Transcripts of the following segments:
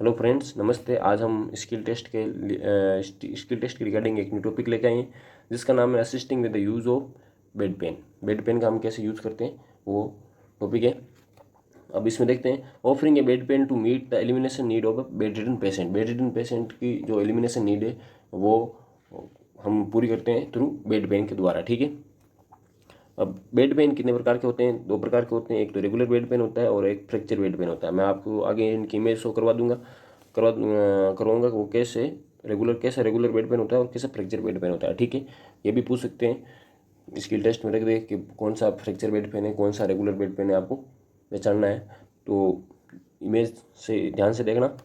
Hello friends, नमस्ते। आज हम स्किल टेस्ट के रिगार्डिंग एक न्यू टॉपिक लेके आए हैं जिसका नाम है assisting with the use of bedpan. Bedpan का हम कैसे यूज़ करते हैं वो टॉपिक है। अब इसमें देखते हैं, offering a bed pan to meet the elimination need of a bedridden patient. Bedridden patient की जो एलिमिनेशन नीड है वो हम पूरी करते हैं थ्रू बेड पेन के द्वारा। ठीक है। अब बेड पेन कितने प्रकार के होते हैं? दो प्रकार के होते हैं। एक तो रेगुलर बेड पेन होता है और एक फ्रैक्चर बेड पेन होता है। मैं आपको आगे इनकी इमेज शो करवाऊंगा कि वो कैसे रेगुलर बेड पेन होता है और कैसे फ्रैक्चर बेड पेन होता है। ठीक है। ये भी पूछ सकते हैं स्किल टेस्ट में रख दे कि कौन सा फ्रैक्चर बेड पेन है, कौन सा रेगुलर बेड पेन है, आपको पहचानना है। तो इमेज से ध्यान से देखना।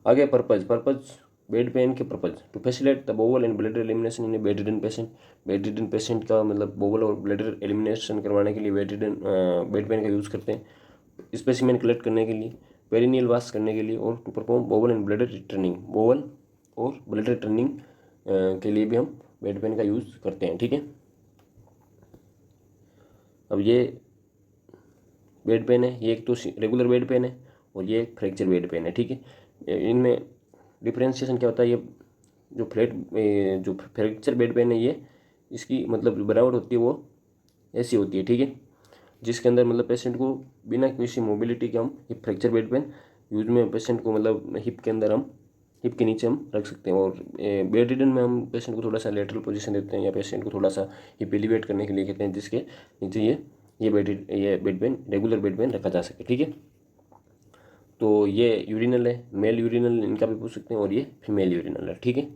आगे पर्पज बेड पेन के purpose to facilitate the bowel and bladder elimination in bedridden patient. Bedridden patient का मतलब बोवल और ब्लडर एलिमिनेशन करवाने के लिए बेड पेन का यूज़ करते हैं। स्पेसिमेन कलेक्ट करने के लिए, पेरिनियल वाश करने के लिए और to perform bowel and bladder returning. Bowel और ब्लडर रिटर्निंग के लिए भी हम बेड पेन का यूज़ करते हैं। ठीक है। अब ये बेड पेन है, ये एक तो रेगुलर बेड पेन है और ये एक फ्रैक्चर बेड पेन है। ठीक है। इनमें डिफ्रेंशिएशन क्या होता है? ये जो फ्रैक्चर बेड पेन है, ये इसकी मतलब जो बनावट होती है वो ऐसी होती है। ठीक है। जिसके अंदर मतलब पेशेंट को बिना किसी मोबिलिटी के हम ये फ्रैक्चर बेड पेन यूज में पेशेंट को मतलब हिप के नीचे हम रख सकते हैं। और बेड रिडन में हम पेशेंट को थोड़ा सा लेटरल पोजीशन देते हैं या पेशेंट को थोड़ा सा हिप एलिवेट करने के लिए कहते हैं, जिसके नीचे ये bedpan regular bed pan रखा जा सके। ठीक है। तो ये यूरिनल है, मेल यूरिनल इनका भी पूछ सकते हैं, और ये फीमेल यूरिनल है। ठीक है।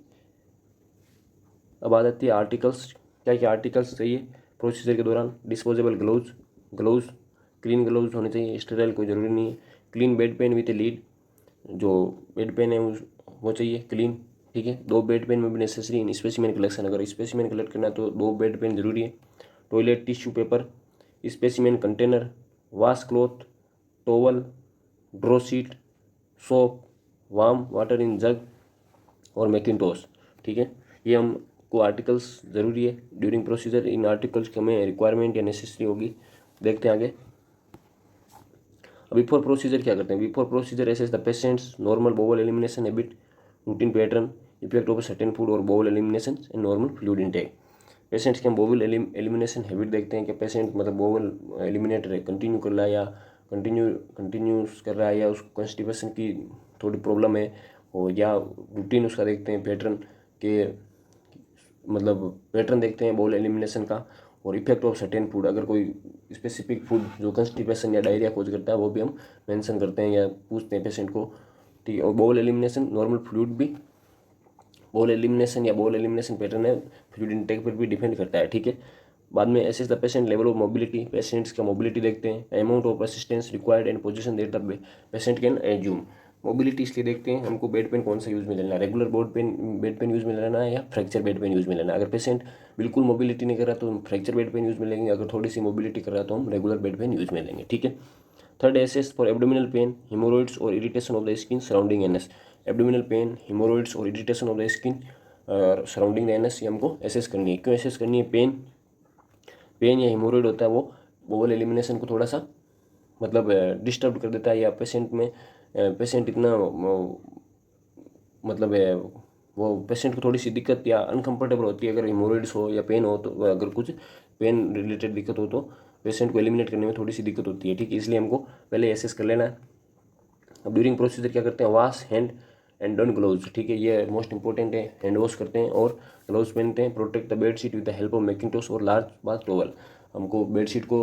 अब आ जाती है आर्टिकल्स। क्या क्या आर्टिकल्स चाहिए प्रोसीजर के दौरान? डिस्पोजेबल ग्लोव्स क्लीन ग्लोव्स होने चाहिए, स्टेराइल कोई ज़रूरी नहीं है। Clean bedpan with a lid, जो बेड पेन है वो चाहिए क्लीन। ठीक है। दो बेड पेन में भी नेसेसरी इन स्पेसिमेन कलेक्शन, अगर स्पेसिमेन कलेक्ट करना है तो दो बेड पेन जरूरी है। Toilet tissue paper, specimen container, wash cloth, towel, draw sheet, soap, warm water in jug और मैकिंटोश। ठीक है। ये हमको आर्टिकल्स ज़रूरी है ड्यूरिंग प्रोसीजर। इन आर्टिकल्स की हमें रिक्वायरमेंट या नेसेसरी होगी। देखते हैं आगे। बिफोर प्रोसीजर क्या करते हैं? Before procedure assess the patient's normal bowel elimination habit, routine pattern, effect of certain food और bowel elimination and normal fluid intake. Patients के हम बोवल एलिमिनेशन हैबिट देखते हैं कि पेशेंट मतलब बोवल एलिमिनेट कंटिन्यू कर रहा है या कंटिन्यूस कर रहा है, या उसको कॉन्स्टिपेशन की थोड़ी प्रॉब्लम है, और या रूटीन उसका देखते हैं पैटर्न के मतलब पैटर्न देखते हैं बोल एलिमिनेशन का। और इफेक्ट ऑफ सर्टेन फूड, अगर कोई स्पेसिफिक फूड जो कंस्टिपेशन या डायरिया कोज करता है वो भी हम मेंशन करते हैं या पूछते हैं पेशेंट को। ठीक है। और बोल एलिमिनेशन नॉर्मल फ्लूइड भी बोल एलिमिनेशन पैटर्न है, फ्लूइड इनटेक पर भी डिपेंड करता है। ठीक है। बाद में assess the patient level of mobility, patients का मोबिलिटी देखते हैं। Amount of assistance required and position that the patient can assume. Mobility इसलिए देखते हैं हमको बेड पेन कौन सा यूज़ में लेना है, रेगुलर बेड पेन यूज़ में लेना है या फ्रैक्चर बेड पेन यूज़ में लेना है। अगर पेशेंट बिल्कुल मोबिलिटी नहीं कर रहा तो हम फ्रैक्चर बेड पेन यूज़ में लेंगे, अगर थोड़ी सी मोबिलिटी कर रहा है तो हम रेगुलर बेड पेन यूज़ में लेंगे। ठीक है। Third, assess for abdominal pain, haemorrhoids और irritation of the skin surrounding anus. Abdominal pain, haemorrhoids और irritation of the skin surrounding the anus, ये हमको एसेस करनी है। क्यों एसेस करनी है? पेन या हिमोरॉइड होता है वो बोवल एलिमिनेशन को थोड़ा सा मतलब डिस्टर्ब कर देता है, या पेशेंट इतना मतलब वो पेशेंट को थोड़ी सी दिक्कत या अनकंफर्टेबल होती है अगर हिमोरॉइड्स हो या पेन हो। तो अगर कुछ पेन रिलेटेड दिक्कत हो तो पेशेंट को एलिमिनेट करने में थोड़ी सी दिक्कत होती है। ठीक है। इसलिए हमको पहले एसेस कर लेना है। अब ड्यूरिंग प्रोसीजर क्या करते हैं? Wash hand and done gloves. ठीक है। ये मोस्ट इंपॉर्टेंट है। हैंड वॉश करते हैं और ग्लोव्स पहनते हैं। Protect the bed sheet with the help of Macintosh और लार्ज बाथ टॉवल। हमको बेड शीट को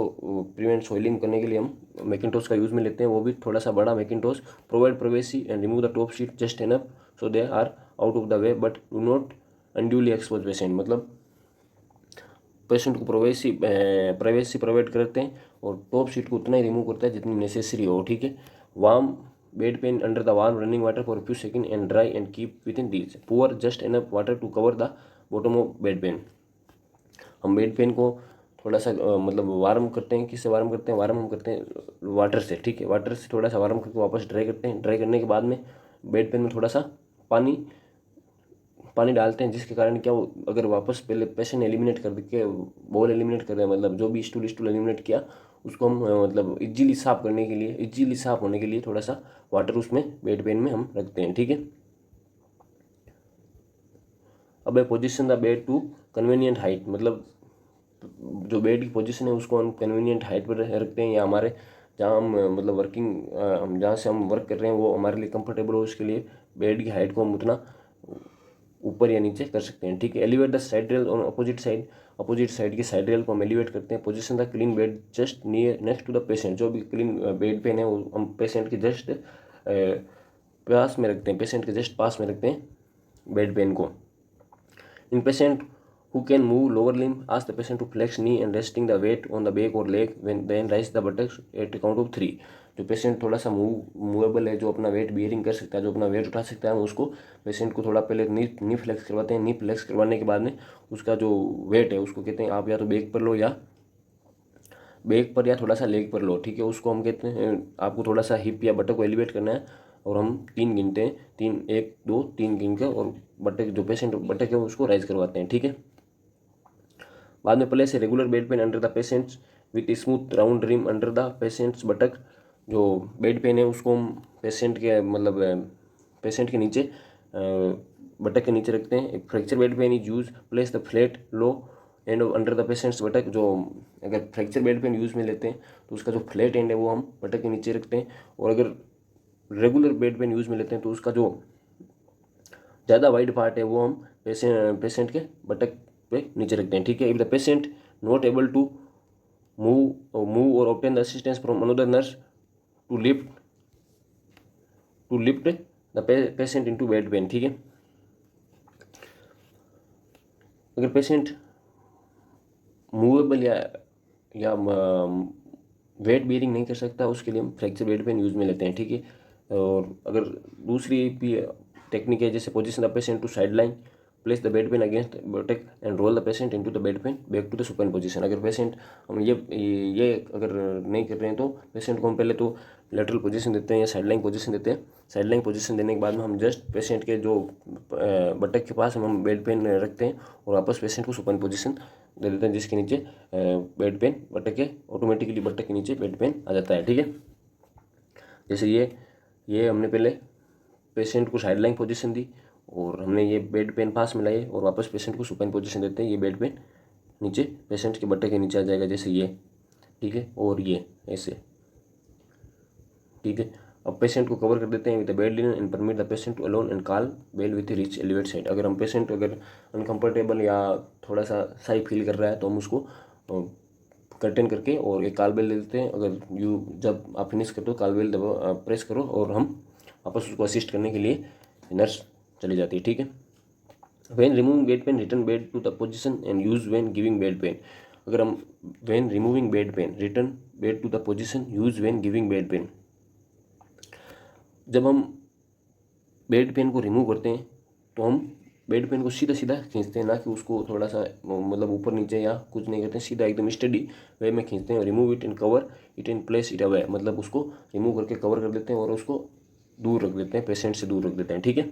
प्रिवेंट सोइलिंग करने के लिए हम मैकिंटोश का यूज़ में लेते हैं, वो भी थोड़ा सा बड़ा mackintosh. Provide privacy and remove the top sheet just enough so they are out of the way but do not unduly expose patient. मतलब पेशेंट को प्राइवेसी प्रोवाइड करते हैं और टॉप शीट को उतना ही रिमूव करता है जितनी नेसेसरी हो। ठीक है। Warm bed pan under the warm running water for few second and dry and keep within these. Pour just enough water to cover the bottom of bedpan. हम bedpan को थोड़ा सा मतलब warm करते हैं। किससे warm करते हैं? वार्म हम करते हैं वाटर से। ठीक है। वाटर से थोड़ा सा वार्म करके वापस ड्राई करते हैं। ड्राई करने के बाद में बेड पेन में थोड़ा सा पानी पानी डालते हैं, जिसके कारण क्या हो, अगर वापस पहले पेशेंट एलिमिनेट कर के बॉल एलिमिनेट कर रहे हैं मतलब जो भी स्टूल एलिमिनेट किया उसको हम मतलब इजीली साफ करने के लिए, इजीली साफ होने के लिए थोड़ा सा वाटर उसमें बेड पेन में हम रखते हैं, ठीक है। अब है position the bed to convenient height, मतलब जो बेड की पोजीशन है उसको हम कन्वीनियंट हाइट पर रखते हैं, या हमारे जहाँ हम मतलब हम जहाँ से हम वर्क कर रहे हैं वो हमारे लिए कंफर्टेबल हो, उसके लिए बेड की हाइट को हम उतना ऊपर या नीचे कर सकते हैं, ठीक है। Elevate the side rail on opposite side, opposite side की साइड रेल को हम एलिवेट करते हैं। Position the clean bed just near next to the patient, जो भी क्लीन बेड पेन है वो हम पेशेंट के जस्ट पास में रखते हैं, पेशेंट के जस्ट पास में रखते हैं बेड पेन को। In patient who can move lower limb, ask the patient to flex knee and resting the weight on the back or leg, when then raise the buttocks at count of 3। जो patient थोड़ा सा movable है, जो अपना wait bearing कर सकता है, जो अपना वेट उठा सकता है, हम उसको पेशेंट को थोड़ा पहले नी फ्लेक्स करवाते हैं। नी फ्लेक्स करवाने के बाद में उसका जो वेट है उसको कहते हैं आप या तो बैक पर लो, या बैक पर या थोड़ा सा लेग पर लो, ठीक है। उसको हम कहते हैं आपको थोड़ा सा हिप या बटक को एलिवेट करना है, और हम 3 गिनते हैं, 3 1 2 3 गिन के, और बटक जो पेशेंट बटक है उसको राइज करवाते हैं, ठीक है। बाद में place a regular bed pan under the patient's with smooth round rim under the patient's buttock. जो बेड पेन है उसको हम पेशेंट के मतलब पेशेंट के नीचे बटक के नीचे रखते हैं। Fracture bed pan is use place the flat low end under the patient's buttock. जो अगर फ्रैक्चर बेड पेन यूज़ में लेते हैं तो उसका जो फ्लैट एंड है वो हम बटक के नीचे रखते हैं, और अगर रेगुलर बेड पेन यूज़ में लेते हैं तो उसका जो ज़्यादा वाइड पार्ट है वो हम पेशेंट के बटक पे नीचे रखते हैं, ठीक है। If the patient not able to move और obtain the assistance from another nurse to lift the patient into bed pan, ठीक है। अगर पेशेंट मूवेबल या वेट बियरिंग नहीं कर सकता, उसके लिए हम फ्रैक्चर बेड पेन यूज़ में लेते हैं, ठीक है। और अगर दूसरी भी टेक्निक है, जैसे position the patient to side line, place the bedpan against buttock and roll the patient into the bedpan back to the supine position. अगर पेशेंट हम ये अगर नहीं कर रहे हैं तो पेशेंट को हम पहले तो लेटरल पोजीशन देते हैं या साइड लाइन पोजीशन देते हैं। साइड लाइन पोजीशन देने के बाद में हम जस्ट पेशेंट के जो बटक के पास हम बेड पेन रखते हैं, और वापस पेशेंट को सुपाइन पोजीशन दे देते हैं, जिसके नीचे बेड पेन बटक के ऑटोमेटिकली बटक के नीचे बेड पेन आ जाता है, ठीक है। जैसे ये हमने पहले पेशेंट को साइड लाइन पोजीशन दी, और हमने ये बेड पेन पास में लाए, और वापस पेशेंट को सुपाइन पोजीशन देते हैं। ये बेड पेन नीचे पेशेंट के बटक के नीचे आ जाएगा, जैसे ये, ठीक है, और ये ऐसे, ठीक है। अब पेशेंट को कवर कर देते हैं with the bed linen and permit the patient to alone and call bell with reach elevate side. अगर हम पेशेंट अगर अनकंफर्टेबल या थोड़ा सा सही फील कर रहा है तो हम उसको कर्टेन करके और एक कॉल बेल दे देते हैं। अगर जब आप फिनिश करते हो कॉल बेल प्रेस करो, और हम वापस उसको असिस्ट करने के लिए नर्स चली जाती है, ठीक है। When removing bedpan return bed to the position and use when giving bedpan. अगर हम when removing bedpan return bed to the position use when giving bedpan, जब हम बेड पेन को remove करते हैं तो हम bedpan को सीधा सीधा खींचते हैं, ना कि उसको थोड़ा सा मतलब ऊपर नीचे या कुछ नहीं करते हैं, सीधा एकदम स्टडी वे में खींचते हैं। Remove it and cover it in place it away, मतलब उसको रिमूव करके कवर कर देते हैं और उसको दूर रख देते हैं, पेशेंट से दूर रख देते हैं, ठीक है।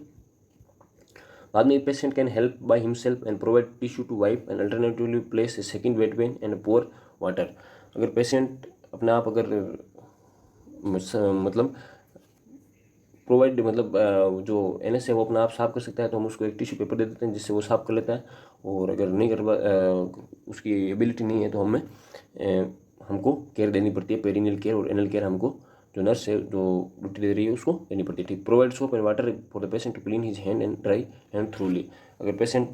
बाद में patient can help by himself and provide tissue to wipe and alternatively place a second bedpan and pour water. अगर पेशेंट अपने आप अगर मतलब प्रोवाइड मतलब जो NS है वो अपना आप साफ़ कर सकता है, तो हम उसको एक टिश्यू पेपर दे देते हैं जिससे वो साफ़ कर लेता है। और अगर नहीं कर उसकी एबिलिटी नहीं है तो हमको केयर देनी पड़ती है, पेरिनियल केयर और एनल केयर हमको जो नर्स है जो ड्यूटी दे रही है उसको देनी पड़ती है, ठीक। Provide soap and water for the patient to clean his hand and dry hand thoroughly. अगर पेशेंट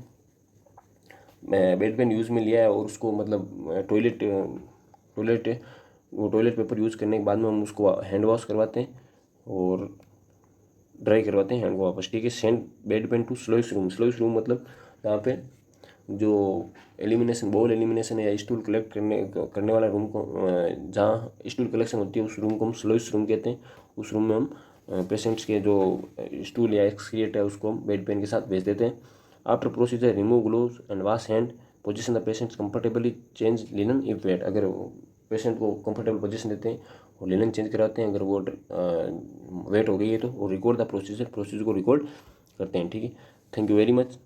बेड पेन यूज़ में लिया है और उसको मतलब टॉयलेट पेपर यूज़ करने के बाद में हम उसको हैंड वॉश करवाते हैं और ड्राई करवाते हैं हैंड को वापस, ठीक है। Send bed pen to sluice room मतलब जहाँ पे जो एलिमिनेशन बॉल एलिमिनेशन है या स्टूल कलेक्ट करने वाला रूम को, जहाँ स्टूल कलेक्शन होती है उस रूम को हम स्लोइस रूम कहते हैं। उस रूम में हम पेशेंट्स के जो स्टूल या एक्सक्रिएट है उसको हम बेड पेन के साथ भेज देते हैं। After procedure remove gloves and wash hand, position the patients comfortably, change linen if wait. अगर पेशेंट को कंफर्टेबल पोजीशन देते हैं और लिनन चेंज कराते हैं, अगर वो वेट हो गई है तो वो रिकॉर्ड द प्रोसीजर को रिकॉर्ड करते हैं, ठीक है। थैंक यू वेरी मच,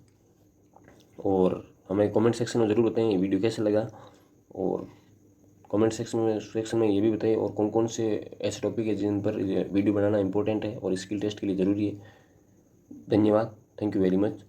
और हमें कमेंट सेक्शन में ज़रूर बताएं ये वीडियो कैसे लगा, और कमेंट सेक्शन में ये भी बताइए, और कौन कौन से ऐसे टॉपिक है जिन पर वीडियो बनाना इंपॉर्टेंट है और स्किल टेस्ट के लिए ज़रूरी है। धन्यवाद, थैंक यू वेरी मच।